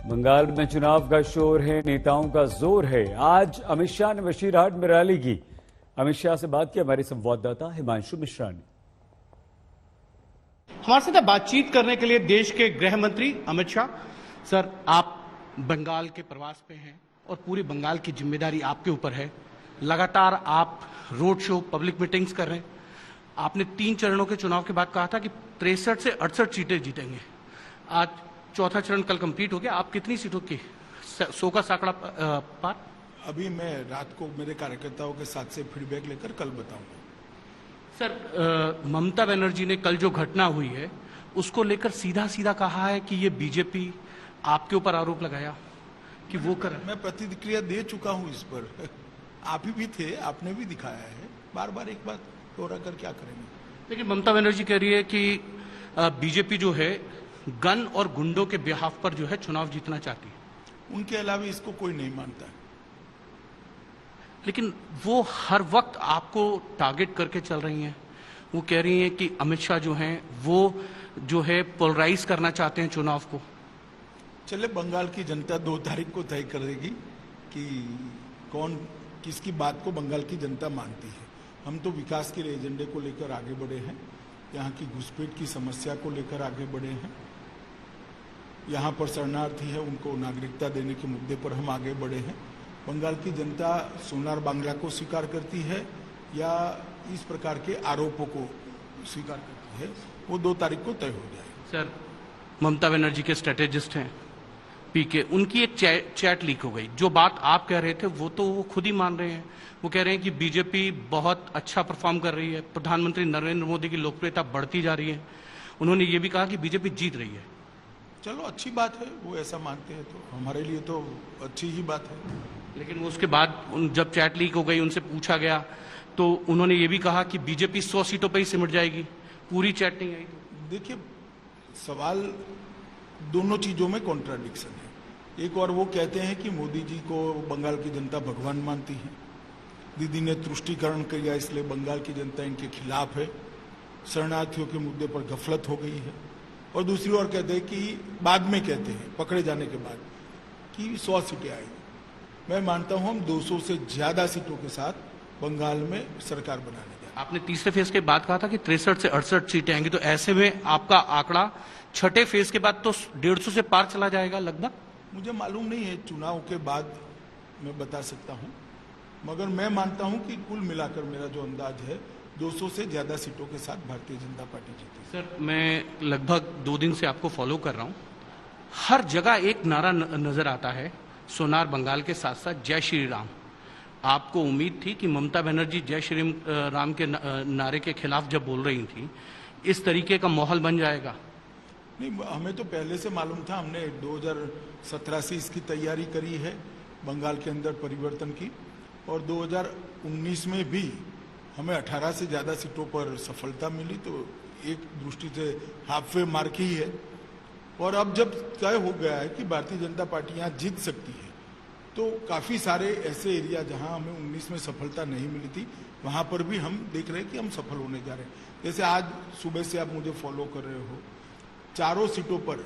बंगाल में चुनाव का शोर है, नेताओं का जोर है। आज अमित शाह ने बशीरहाट में रैली की। अमित शाह से बात की हमारे संवाददाता हिमांशु मिश्रा ने। हमारे साथ बातचीत करने के लिए देश के गृह मंत्री अमित शाह। सर, आप बंगाल के प्रवास पे हैं और पूरी बंगाल की जिम्मेदारी आपके ऊपर है। लगातार आप रोड शो, पब्लिक मीटिंग्स कर रहे हैं। आपने 3 चरणों के चुनाव के बाद कहा था कि 63 से 68 सीटें जीतेंगे। आज चौथा चरण कल कंप्लीट हो गया। आप कितनी सीटों की 100 का आंकड़ा पार? अभी मैं रात को मेरे कार्यकर्ताओं के साथ से फीडबैक लेकर कल बताऊंगा। सर, ममता बनर्जी ने कल जो घटना हुई है उसको लेकर सीधा सीधा कहा है कि ये बीजेपी आपके ऊपर आरोप लगाया कि वो कर। मैं प्रतिक्रिया दे चुका हूं इस पर। आप ही भी थे, आपने भी दिखाया है। बार बार एक बात दोहरा कर क्या करेंगे। लेकिन ममता बनर्जी कह रही है कि बीजेपी जो है गन और गुंडों के बिहाफ पर जो है चुनाव जीतना चाहती है। उनके अलावा इसको कोई नहीं मानता है। लेकिन वो हर वक्त आपको टारगेट करके चल रही हैं। वो कह रही हैं कि अमित शाह जो हैं वो जो है पोलराइज करना चाहते हैं चुनाव को। चले, बंगाल की जनता 2 तारीख को तय कर देगी कि कौन किसकी बात को बंगाल की जनता मानती है। हम तो विकास के एजेंडे को लेकर आगे बढ़े हैं, यहाँ की घुसपैठ की समस्या को लेकर आगे बढ़े हैं, यहाँ पर शरणार्थी है उनको नागरिकता देने के मुद्दे पर हम आगे बढ़े हैं। बंगाल की जनता सोनार बांग्ला को स्वीकार करती है या इस प्रकार के आरोपों को स्वीकार करती है, वो 2 तारीख को तय हो जाए। सर, ममता बनर्जी के स्ट्रेटेजिस्ट हैं पीके, उनकी एक चैट लीक हो गई। जो बात आप कह रहे थे वो तो वो खुद ही मान रहे हैं। वो कह रहे हैं कि बीजेपी बहुत अच्छा परफॉर्म कर रही है, प्रधानमंत्री नरेंद्र मोदी की लोकप्रियता बढ़ती जा रही है। उन्होंने ये भी कहा कि बीजेपी जीत रही है। चलो, अच्छी बात है, वो ऐसा मानते हैं तो हमारे लिए तो अच्छी ही बात है। लेकिन उसके बाद जब चैट लीक हो गई, उनसे पूछा गया तो उन्होंने ये भी कहा कि बीजेपी 100 सीटों पर ही सिमट जाएगी, पूरी चैट नहीं आई। देखिए, सवाल दोनों चीजों में कॉन्ट्राडिक्शन है। एक और वो कहते हैं कि मोदी जी को बंगाल की जनता भगवान मानती है, दीदी ने तुष्टीकरण किया इसलिए बंगाल की जनता इनके खिलाफ है, शरणार्थियों के मुद्दे पर गफलत हो गई है। और दूसरी ओर कहते हैं कि बाद में कहते हैं पकड़े जाने के बाद कि 100 सीटें आई। मैं मानता हूं हम 200 से ज्यादा सीटों के साथ बंगाल में सरकार बनाने जा। आपने तीसरे फेज के बाद कहा था कि 63 से 68 सीटें आएंगी, तो ऐसे में आपका आंकड़ा छठे फेज के बाद तो 150 से पार चला जाएगा लगभग। मुझे मालूम नहीं है, चुनाव के बाद मैं बता सकता हूं, मगर मैं मानता हूं कि कुल मिलाकर मेरा जो अंदाज है 200 से ज्यादा सीटों के साथ भारतीय जनता पार्टी जीती। सर, मैं लगभग 2 दिन से आपको फॉलो कर रहा हूं। हर जगह एक नारा नजर आता है, सोनार बंगाल के साथ साथ जय श्री राम। आपको उम्मीद थी कि ममता बनर्जी जय श्री राम के नारे के खिलाफ जब बोल रही थी, इस तरीके का माहौल बन जाएगा? नहीं, हमें तो पहले से मालूम था। हमने 2017 से इसकी तैयारी करी है बंगाल के अंदर परिवर्तन की, और 2019 में भी हमें 18 से ज्यादा सीटों पर सफलता मिली, तो एक दृष्टि से हाफ वे मार्क ही है। और अब जब तय हो गया है कि भारतीय जनता पार्टी यहाँ जीत सकती है, तो काफी सारे ऐसे एरिया जहां हमें 19 में सफलता नहीं मिली थी, वहां पर भी हम देख रहे हैं कि हम सफल होने जा रहे हैं। जैसे आज सुबह से आप मुझे फॉलो कर रहे हो, चारों सीटों पर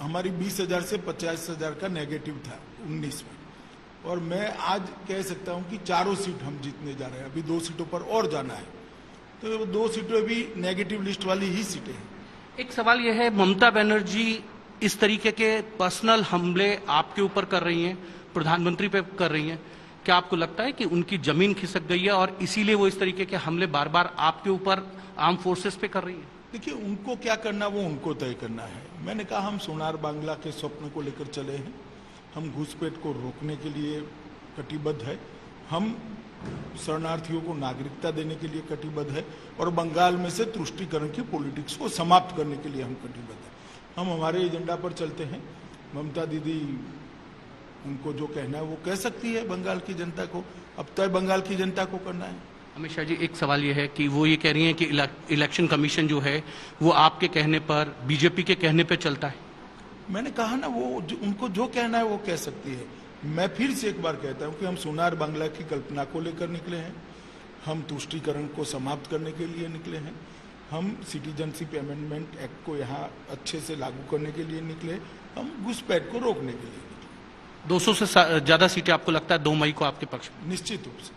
हमारी 20,000 से 50,000 का नेगेटिव था 19 में, और मैं आज कह सकता हूं कि चारों सीट हम जीतने जा रहे हैं। अभी 2 सीटों पर और जाना है, तो 2 सीटें भी नेगेटिव लिस्ट वाली ही सीटें हैं। एक सवाल यह है, ममता बनर्जी इस तरीके के पर्सनल हमले आपके ऊपर कर रही हैं, प्रधानमंत्री पे कर रही हैं। क्या आपको लगता है कि उनकी जमीन खिसक गई है और इसीलिए वो इस तरीके के हमले बार बार आपके ऊपर आर्म फोर्सेस पे कर रही हैं? देखिए, उनको क्या करना वो उनको तय करना है। मैंने कहा हम सोनार बांग्ला के स्वप्न को लेकर चले हैं, हम घुसपैठ को रोकने के लिए कटिबद्ध है, हम शरणार्थियों को नागरिकता देने के लिए कटिबद्ध है, और बंगाल में से तुष्टीकरण की पॉलिटिक्स को समाप्त करने के लिए हम कटिबद्ध हैं। हम हमारे एजेंडा पर चलते हैं। ममता दीदी उनको जो कहना है वो कह सकती है बंगाल की जनता को, अब तय बंगाल की जनता को करना है। अमित शाह जी, एक सवाल ये है कि वो ये कह रही हैं कि इलेक्शन कमीशन जो है वो आपके कहने पर, बीजेपी के कहने पर चलता है। मैंने कहा ना, वो उनको जो कहना है वो कह सकती है। मैं फिर से एक बार कहता हूं कि हम सोनार बांग्ला की कल्पना को लेकर निकले हैं, हम तुष्टीकरण को समाप्त करने के लिए निकले हैं, हम सिटीजनशिप अमेंडमेंट एक्ट को यहाँ अच्छे से लागू करने के लिए निकले, हम घुसपैठ को रोकने के लिए 200 से ज्यादा सीटें आपको लगता है 2 मई को आपके पक्ष में? निश्चित रूप से।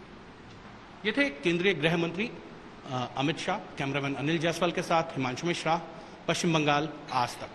ये थे केंद्रीय गृह मंत्री अमित शाह। कैमरामैन अनिल जायसवाल के साथ हिमांशु मिश्रा, पश्चिम बंगाल, आज तक।